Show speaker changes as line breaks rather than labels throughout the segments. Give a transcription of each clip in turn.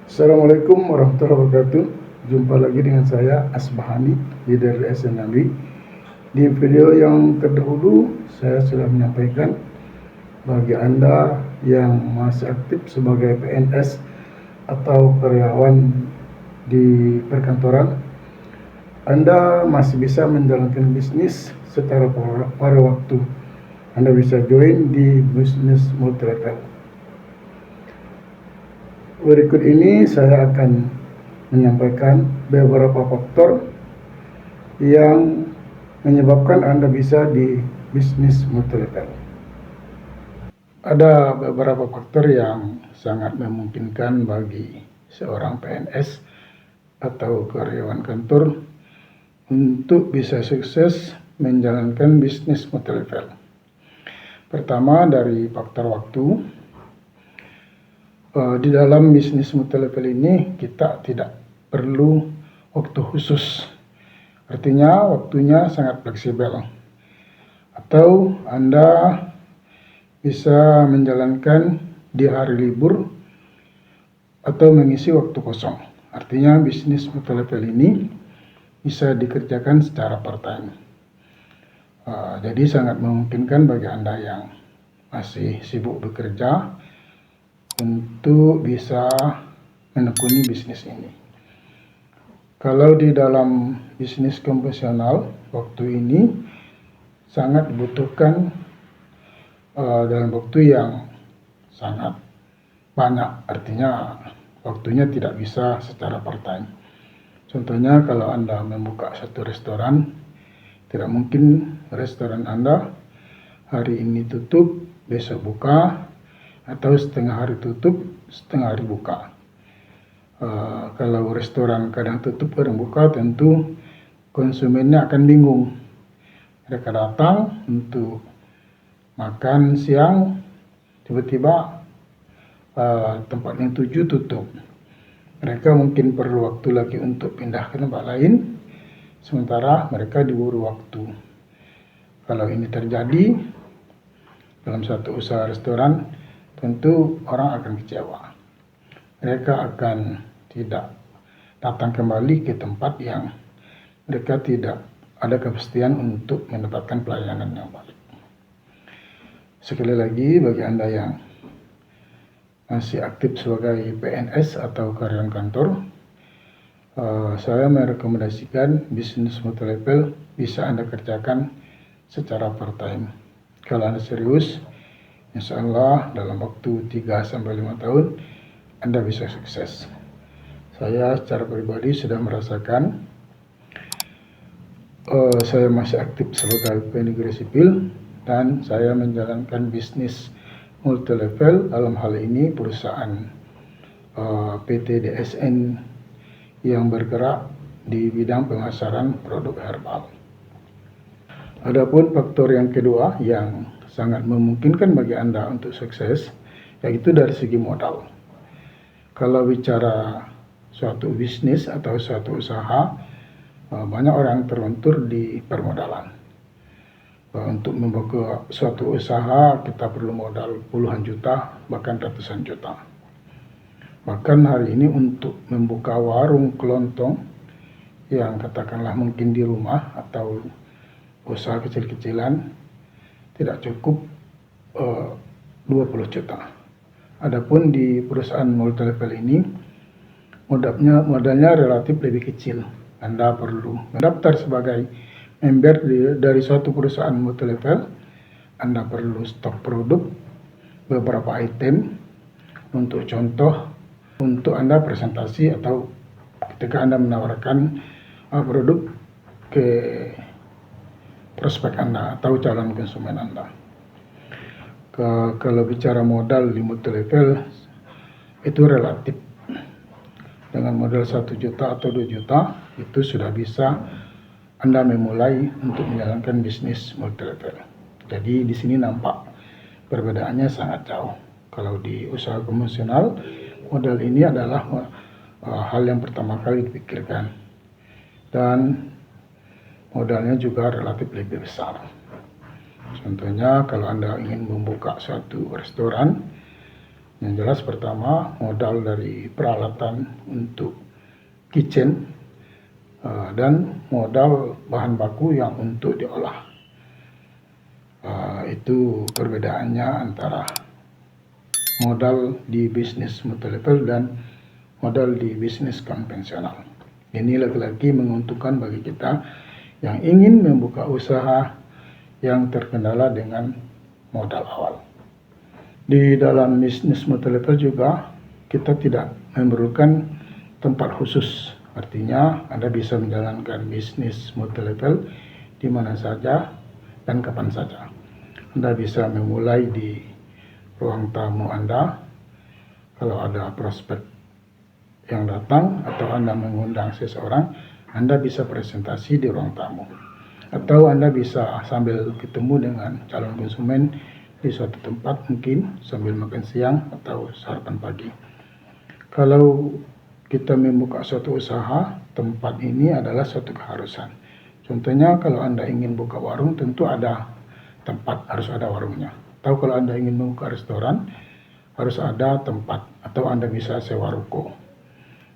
Assalamualaikum warahmatullahi wabarakatuh. Jumpa lagi dengan saya Asbahani dari SNAMRI. Di video yang terdahulu saya sudah menyampaikan bagi Anda yang masih aktif sebagai PNS atau karyawan di perkantoran, Anda masih bisa menjalankan bisnis secara pada waktu. Anda bisa join di bisnis multi level. Berikut ini saya akan menyampaikan beberapa faktor yang menyebabkan Anda bisa di bisnis multi level. Ada beberapa faktor yang sangat memungkinkan bagi seorang PNS atau karyawan kantor untuk bisa sukses menjalankan bisnis multi level. Pertama, dari faktor waktu. Di dalam bisnis multi level ini kita tidak perlu waktu khusus, artinya waktunya sangat fleksibel, atau Anda bisa menjalankan di hari libur atau mengisi waktu kosong. Artinya bisnis multi level ini bisa dikerjakan secara part time. Jadi sangat memungkinkan bagi Anda yang masih sibuk bekerja untuk bisa menekuni bisnis ini. Kalau di dalam bisnis konvensional, waktu ini sangat dibutuhkan dalam waktu yang sangat banyak, artinya waktunya tidak bisa secara part time. Contohnya kalau Anda membuka satu restoran, tidak mungkin restoran Anda hari ini tutup, besok buka, atau setengah hari tutup, setengah hari buka. Kalau restoran kadang tutup, kadang buka, tentu konsumennya akan bingung. Mereka datang untuk makan siang, tiba-tiba tempat yang tuju tutup. Mereka mungkin perlu waktu lagi untuk pindah ke tempat lain, sementara mereka diburu waktu. Kalau ini terjadi dalam satu usaha restoran, tentu orang akan kecewa. Mereka akan tidak datang kembali ke tempat yang mereka tidak ada kepastian untuk mendapatkan pelayanan yang baik. Sekali lagi, bagi Anda yang masih aktif sebagai PNS atau karyawan kantor, saya merekomendasikan bisnis multi level bisa Anda kerjakan secara part time. Kalau Anda serius, insya Allah dalam waktu 3-5 tahun Anda bisa sukses. Saya secara pribadi sudah merasakan, saya masih aktif sebagai pegawai sipil dan saya menjalankan bisnis multi level, dalam hal ini perusahaan PT DSN yang bergerak di bidang pemasaran produk herbal. Adapun faktor yang kedua yang sangat memungkinkan bagi Anda untuk sukses, yaitu dari segi modal. Kalau bicara suatu bisnis atau suatu usaha, banyak orang terbentur di permodalan. Untuk membuka suatu usaha kita perlu modal puluhan juta, bahkan ratusan juta. Bahkan hari ini untuk membuka warung kelontong yang katakanlah mungkin di rumah atau usaha kecil-kecilan, tidak cukup 20 juta. Adapun di perusahaan multi level ini modalnya relatif lebih kecil. Anda perlu mendaftar sebagai member dari suatu perusahaan multi level. Anda perlu stok produk, beberapa item. Untuk contoh, untuk Anda presentasi atau ketika Anda menawarkan produk ke prospek Anda atau calon konsumen Anda. Kalau bicara modal di multi level, itu relatif. Dengan modal 1 juta atau 2 juta, itu sudah bisa Anda memulai untuk menjalankan bisnis multi level. Jadi di sini nampak perbedaannya sangat jauh. Kalau di usaha konvensional, modal ini adalah hal yang pertama kali dipikirkan. Dan modalnya juga relatif lebih besar. Contohnya kalau Anda ingin membuka suatu restoran, Yang jelas pertama modal dari peralatan untuk kitchen dan modal bahan baku yang untuk diolah. Itu perbedaannya antara modal di bisnis multilevel dan modal di bisnis konvensional. Ini lagi-lagi menguntungkan bagi kita yang ingin membuka usaha yang terkendala dengan modal awal. Di dalam bisnis multilevel juga kita tidak memerlukan tempat khusus. Artinya Anda bisa menjalankan bisnis multilevel di mana saja dan kapan saja. Anda bisa memulai di ruang tamu Anda kalau ada prospek yang datang, atau Anda mengundang seseorang, Anda bisa presentasi di ruang tamu, atau Anda bisa sambil ketemu dengan calon konsumen di suatu tempat, mungkin sambil makan siang atau sarapan pagi. Kalau kita membuka suatu usaha, tempat ini adalah suatu keharusan. Contohnya kalau Anda ingin buka warung, tentu ada tempat, harus ada warungnya. Atau kalau Anda ingin membuka restoran, harus ada tempat, atau Anda bisa sewa ruko.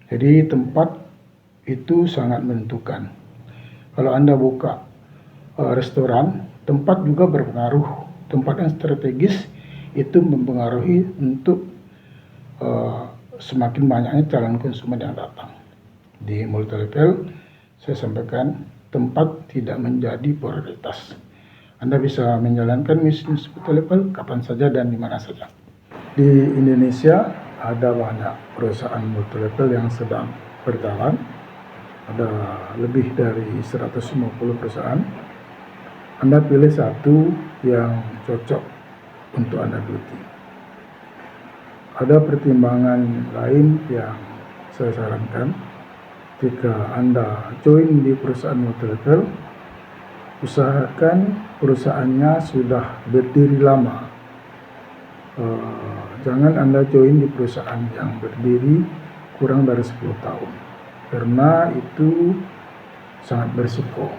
Jadi tempat itu sangat menentukan. Kalau Anda buka restoran, tempat juga berpengaruh. Tempat yang strategis itu mempengaruhi untuk semakin banyaknya calon konsumen yang datang. Di multilevel, saya sampaikan tempat tidak menjadi prioritas. Anda bisa menjalankan bisnis multilevel kapan saja dan di mana saja. Di Indonesia ada banyak perusahaan multilevel yang sedang berjalan. Ada lebih dari 150 perusahaan. Anda pilih satu yang cocok untuk Anda geluti. Ada pertimbangan lain yang saya sarankan. Jika Anda join di perusahaan multilevel, usahakan perusahaannya sudah berdiri lama. Jangan Anda join di perusahaan yang berdiri kurang dari 10 tahun, karena itu sangat berisiko.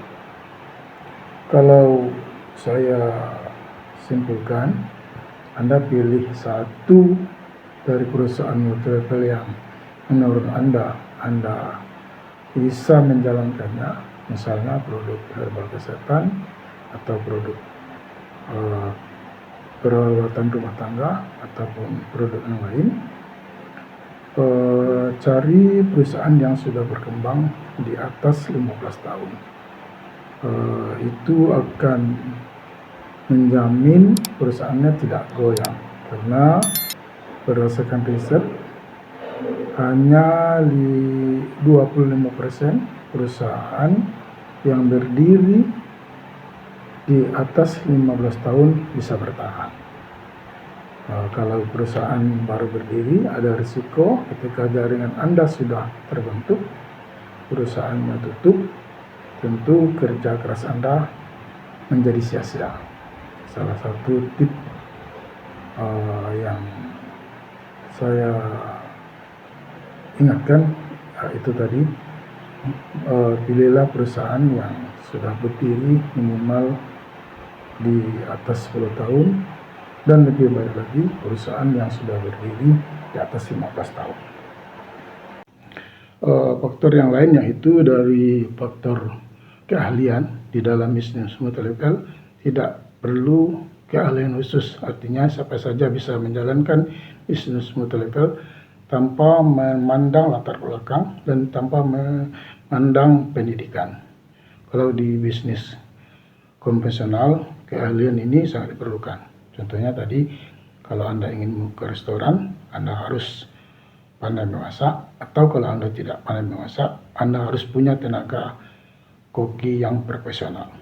Kalau saya simpulkan, Anda pilih satu dari perusahaan multilevel yang menurut Anda bisa menjalankannya, misalnya produk herbal kesehatan atau produk peralatan rumah tangga ataupun produk yang lain. Cari perusahaan yang sudah berkembang di atas 15 tahun. Itu akan menjamin perusahaannya tidak goyang, karena berdasarkan riset hanya 25% perusahaan yang berdiri di atas 15 tahun bisa bertahan. Kalau perusahaan baru berdiri, ada risiko ketika jaringan Anda sudah terbentuk, perusahaannya tutup, tentu kerja keras Anda menjadi sia-sia. Salah satu tip yang saya ingatkan itu tadi, pilihlah perusahaan yang sudah berdiri minimal di atas 10 tahun, dan lebih baik lagi perusahaan yang sudah berdiri di atas 15 tahun. Faktor yang lain yaitu dari faktor keahlian. Di dalam bisnis multilevel tidak perlu keahlian khusus, artinya siapa saja bisa menjalankan bisnis multilevel tanpa memandang latar belakang dan tanpa memandang pendidikan. Kalau di bisnis konvensional, keahlian ini sangat diperlukan. Contohnya tadi, kalau Anda ingin membuka restoran, Anda harus pandai memasak, atau kalau Anda tidak pandai memasak, Anda harus punya tenaga koki yang profesional.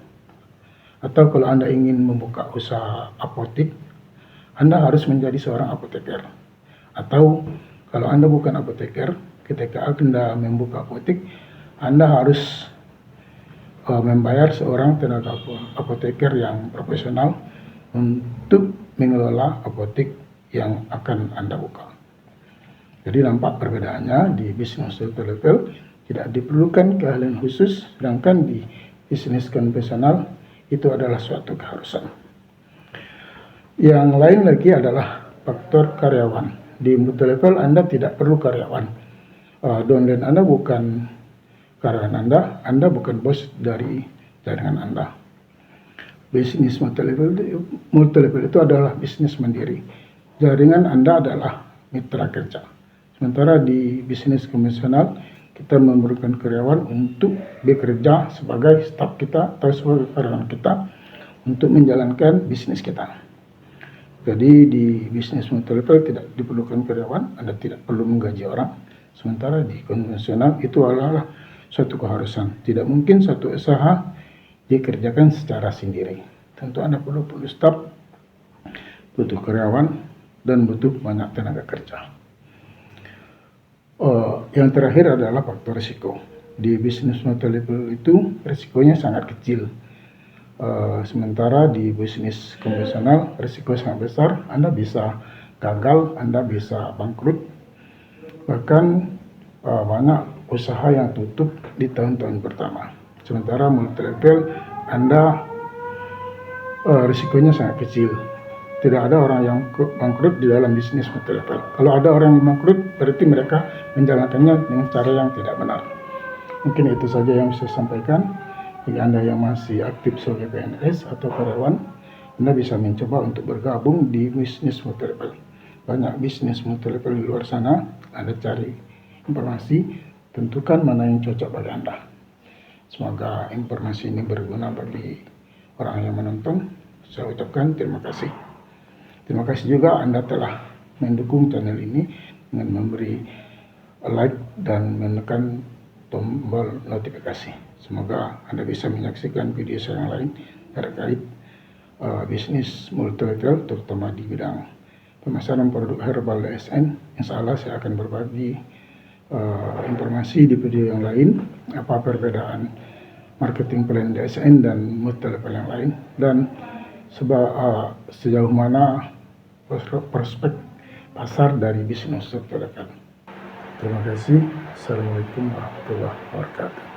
Atau kalau Anda ingin membuka usaha apotek, Anda harus menjadi seorang apoteker. Atau kalau Anda bukan apoteker, ketika Anda membuka apotek, Anda harus membayar seorang tenaga apoteker yang profesional untuk mengelola apotek yang akan Anda buka. Jadi nampak perbedaannya. Di bisnis multilevel tidak diperlukan keahlian khusus, sedangkan di bisnis konvensional itu adalah suatu keharusan. Yang lain lagi adalah faktor karyawan. di multi-level Anda tidak perlu karyawan. Downline Anda bukan karyawan Anda bukan bos dari jaringan Anda. Bisnis multi-level itu adalah bisnis mandiri. Jaringan Anda adalah mitra kerja. Sementara di bisnis konvensional, kita memerlukan karyawan untuk bekerja sebagai staf kita atau sebagai karyawan kita untuk menjalankan bisnis kita. Jadi di bisnis multi-level tidak diperlukan karyawan, Anda tidak perlu menggaji orang. Sementara di konvensional itu adalah suatu keharusan. Tidak mungkin satu usaha dikerjakan secara sendiri. Tentu Anda perlu staf, butuh karyawan, dan butuh banyak tenaga kerja. Yang terakhir adalah faktor risiko. Di bisnis multi-level itu risikonya sangat kecil. Sementara di bisnis konvensional risiko sangat besar. Anda bisa gagal, Anda bisa bangkrut. Bahkan banyak usaha yang tutup di tahun-tahun pertama. Sementara multi-level Anda risikonya sangat kecil. Tidak ada orang yang bangkrut di dalam bisnis multi-level. Kalau ada orang yang bangkrut, berarti mereka menjalankannya dengan cara yang tidak benar. Mungkin itu saja yang saya sampaikan. Bagi Anda yang masih aktif sebagai PNS atau karyawan, Anda bisa mencoba untuk bergabung di bisnis multi-level. Banyak bisnis multi-level di luar sana. Anda cari informasi, tentukan mana yang cocok bagi Anda. Semoga informasi ini berguna bagi orang yang menonton. Saya ucapkan terima kasih. Terima kasih juga Anda telah mendukung channel ini dengan memberi like dan menekan tombol notifikasi. Semoga Anda bisa menyaksikan video saya yang lain terkait bisnis multi-level, terutama di bidang pemasaran produk herbal DSN. Insya Allah saya akan berbagi informasi di video yang lain, apa perbedaan marketing plan DSN dan multi-level yang lain, dan sejauh mana prospek pasar dari bisnis multi-level. Terima kasih. Assalamualaikum warahmatullahi wabarakatuh.